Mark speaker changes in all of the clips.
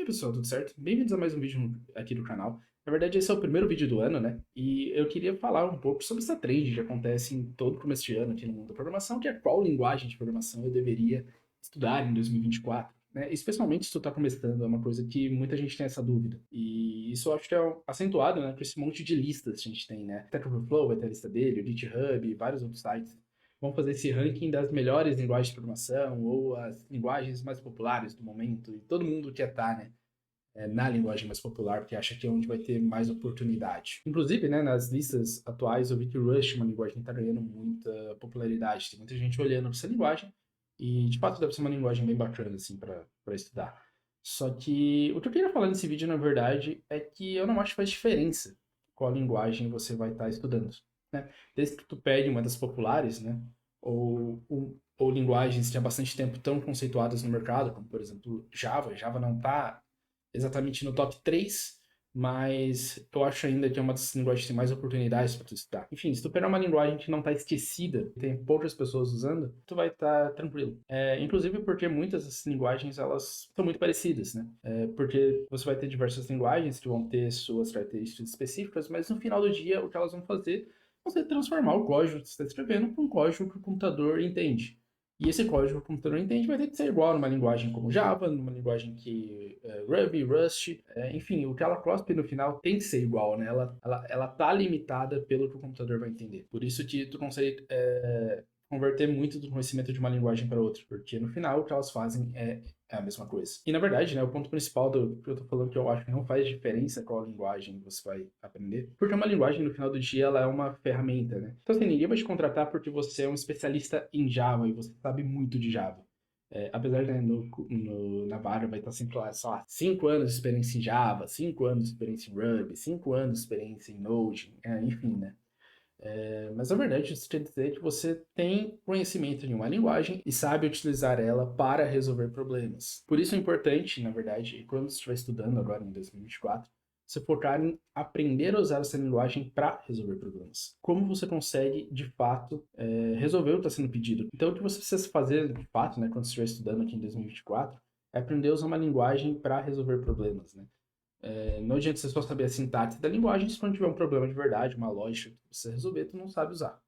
Speaker 1: aí, pessoal, tudo certo? Bem-vindos a mais um vídeo aqui do canal. Na verdade, esse é o primeiro vídeo do ano, né? E eu queria falar um pouco sobre essa trend que acontece em todo começo de ano aqui no mundo da programação, que é qual linguagem de programação eu deveria estudar em 2024, né? Especialmente se tu tá começando, é uma coisa que muita gente tem essa dúvida. E isso eu acho que é acentuado, né, por esse monte de listas que a gente tem, né? Stack Overflow vai ter a lista dele, o GitHub e vários outros sites vão fazer esse ranking das melhores linguagens de programação ou as linguagens mais populares do momento. E todo mundo quer estar, né, na linguagem mais popular, porque acha que é onde vai ter mais oportunidade. Inclusive, né, nas listas atuais, eu vi que o Rust é uma linguagem que está ganhando muita popularidade. Tem muita gente olhando para essa linguagem e, de fato, deve ser uma linguagem bem bacana, assim, para estudar. Só que o que eu queria falar nesse vídeo, na verdade, é que eu não acho que faz diferença qual linguagem você vai estar estudando, né? Desde que tu pegue uma das populares, né, ou linguagens que há bastante tempo tão conceituadas no mercado, como, por exemplo, Java. Java não está exatamente no top 3, mas eu acho ainda que é uma das linguagens que tem mais oportunidades para tu estudar. Enfim, se tu pegar uma linguagem que não está esquecida, tem poucas pessoas usando, tu vai estar tranquilo. Inclusive porque muitas dessas linguagens, elas são muito parecidas, né? Porque você vai ter diversas linguagens que vão ter suas características específicas, mas no final do dia, o que elas vão fazer é você transformar o código que você está escrevendo para um código que o computador entende. E esse código que o computador entende vai ter que ser igual numa linguagem como Java, numa linguagem que Ruby, Rust, enfim, o que ela cospe no final tem que ser igual, né? Ela tá limitada pelo que o computador vai entender. Por isso que tu consegue converter muito do conhecimento de uma linguagem para outra, porque no final o que elas fazem é a mesma coisa. E na verdade, né, o ponto principal do que eu tô falando que eu acho que não faz diferença qual linguagem você vai aprender, porque uma linguagem no final do dia ela é uma ferramenta, né? Então assim, ninguém vai te contratar porque você é um especialista em Java e você sabe muito de Java. Apesar de né, na vaga vai estar sempre lá, sei lá, 5 anos de experiência em Java, 5 anos de experiência em Ruby, 5 anos de experiência em Node, enfim, né? Mas na verdade isso quer dizer que você tem conhecimento de uma linguagem e sabe utilizar ela para resolver problemas. Por isso é importante, na verdade, quando você estiver estudando agora em 2024, você focar em aprender a usar essa linguagem para resolver problemas. Como você consegue, de fato, resolver o que está sendo pedido. Então, o que você precisa fazer, de fato, né, quando você estiver estudando aqui em 2024, é aprender a usar uma linguagem para resolver problemas, né? Não adianta você só saber a sintaxe da linguagem se quando tiver um problema de verdade, uma lógica que você resolver, tu não sabe usar.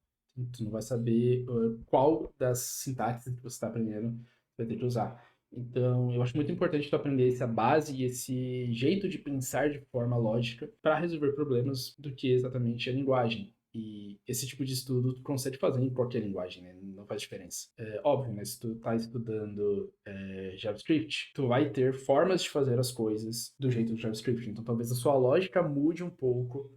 Speaker 1: Tu não vai saber qual das sintaxes que você está aprendendo vai ter que usar. Então, eu acho muito importante tu aprender essa base e esse jeito de pensar de forma lógica para resolver problemas do que exatamente a linguagem. E esse tipo de estudo tu consegue fazer em qualquer linguagem, né? Não faz diferença. Óbvio, né? Se tu tá estudando JavaScript, tu vai ter formas de fazer as coisas do jeito do JavaScript. Então, talvez a sua lógica mude um pouco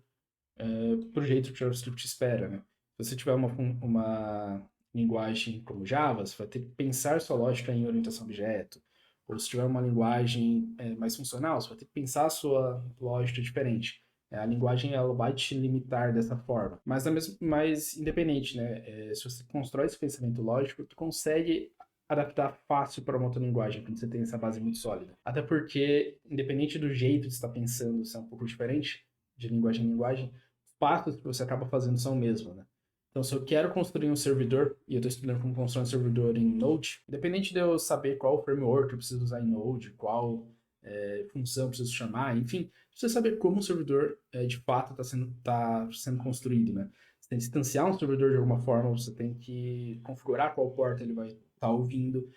Speaker 1: pro jeito que o JavaScript espera, né? Se você tiver uma linguagem como Java, você vai ter que pensar sua lógica em orientação a objeto. Ou se tiver uma linguagem mais funcional, você vai ter que pensar a sua lógica diferente. A linguagem ela vai te limitar dessa forma. Mas independente, né? Se você constrói esse pensamento lógico, tu consegue adaptar fácil para uma outra linguagem, quando você tem essa base muito sólida. Até porque, independente do jeito de estar pensando ser um pouco diferente, de linguagem em linguagem, passos que você acaba fazendo são o mesmo, né? Então, se eu quero construir um servidor, e eu estou estudando como construir um servidor em Node, independente de eu saber qual framework eu preciso usar em Node, qual função eu preciso chamar, enfim, você saber como o servidor de fato está sendo construído, né? Você tem que instanciar um servidor de alguma forma, você tem que configurar qual porta ele vai estar ouvindo,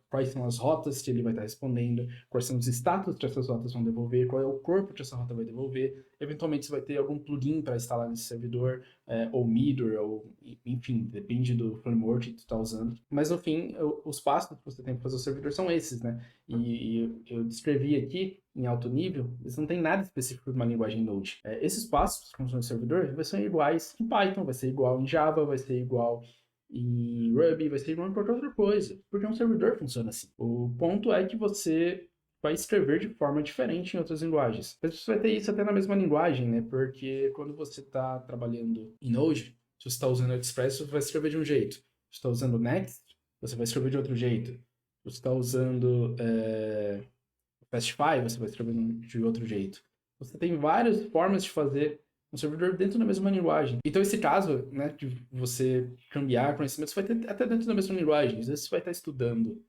Speaker 1: quais são as rotas que ele vai estar respondendo, quais são os status que essas rotas vão devolver, qual é o corpo que essa rota vai devolver. Eventualmente você vai ter algum plugin para instalar nesse servidor, ou middleware, ou enfim, depende do framework que tu está usando. Mas no fim, os passos que você tem para fazer o servidor são esses, né? E eu descrevi aqui em alto nível, eles não tem nada específico de uma linguagem Node. Esses passos que funcionam no servidor vai ser iguais em Python, vai ser igual em Java, vai ser igual em Ruby, vai ser igual em qualquer outra coisa, porque um servidor funciona assim. O ponto é que você vai escrever de forma diferente em outras linguagens. Mas você vai ter isso até na mesma linguagem, né? Porque quando você está trabalhando em Node, se você está usando o Express, você vai escrever de um jeito. Se você está usando Next, você vai escrever de outro jeito. Se você está usando Fastify, você vai escrever de outro jeito. Você tem várias formas de fazer um servidor dentro da mesma linguagem. Então, esse caso, né, de você cambiar conhecimentos, vai ter até dentro da mesma linguagem. Às vezes você vai estar estudando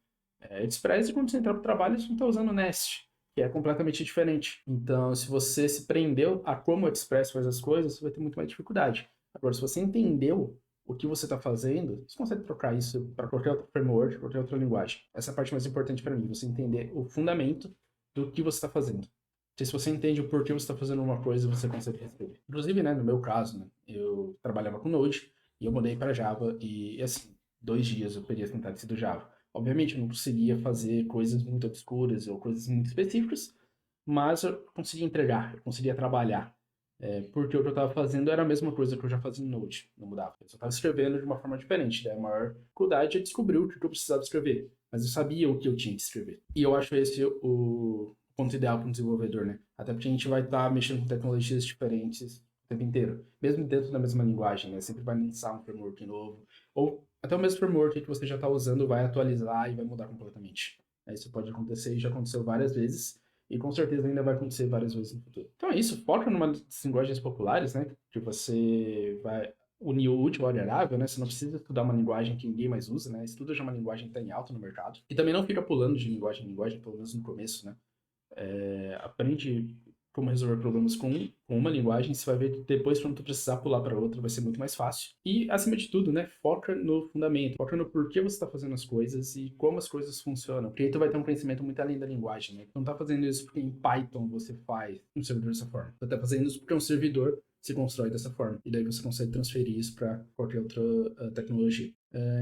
Speaker 1: Express e quando você entrar para o trabalho, você não está usando Nest. que é completamente diferente. Então, se você se prendeu a como o Express faz as coisas, você vai ter muito mais dificuldade. Agora, se você entendeu o que você está fazendo, você consegue trocar isso para qualquer outro framework, qualquer outra linguagem. Essa é a parte mais importante para mim, você entender o fundamento do que você está fazendo. Porque se você entende o porquê você está fazendo uma coisa, você consegue resolver. Inclusive, né, no meu caso, né, eu trabalhava com Node e eu mudei para Java e, assim, 2 dias eu perdi a sintaxe do Java. Obviamente, eu não conseguia fazer coisas muito obscuras ou coisas muito específicas, mas eu conseguia entregar, eu conseguia trabalhar. Porque o que eu estava fazendo era a mesma coisa que eu já fazia em Node, não mudava. Eu só estava escrevendo de uma forma diferente. Daí a maior dificuldade é descobrir o que eu precisava escrever. Mas eu sabia o que eu tinha que escrever. E eu acho esse o ponto ideal para um desenvolvedor, né? Até porque a gente vai estar mexendo com tecnologias diferentes o tempo inteiro. Mesmo dentro da mesma linguagem, né? Sempre vai lançar um framework novo. Ou até o mesmo framework que você já está usando vai atualizar e vai mudar completamente. Isso pode acontecer e já aconteceu várias vezes. E com certeza ainda vai acontecer várias vezes no futuro. Então é isso, foca numa das linguagens populares, né? Que você vai unir o útil ao agradável, né? Você não precisa estudar uma linguagem que ninguém mais usa, né? Estuda já uma linguagem que está em alta no mercado. E também não fica pulando de linguagem em linguagem, pelo menos no começo, né? Aprende como resolver problemas com uma linguagem, você vai ver que depois, quando tu precisar pular para outra, vai ser muito mais fácil. E, acima de tudo, né, foca no fundamento, foca no porquê você está fazendo as coisas e como as coisas funcionam. Porque aí tu vai ter um conhecimento muito além da linguagem, né? Tu não tá fazendo isso porque em Python você faz um servidor dessa forma. Tu tá fazendo isso porque um servidor se constrói dessa forma. E daí você consegue transferir isso para qualquer outra tecnologia.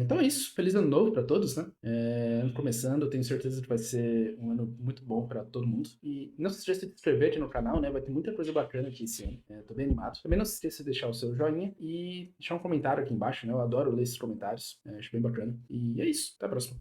Speaker 1: Então é isso. Feliz ano novo para todos, né? Ano começando, eu tenho certeza que vai ser um ano muito bom para todo mundo. E não se esqueça de se inscrever aqui no canal, né? Vai ter muita coisa bacana aqui esse ano. Tô bem animado. Também não se esqueça de deixar o seu joinha e deixar um comentário aqui embaixo, né? Eu adoro ler esses comentários. Acho bem bacana. E é isso. Até a próxima.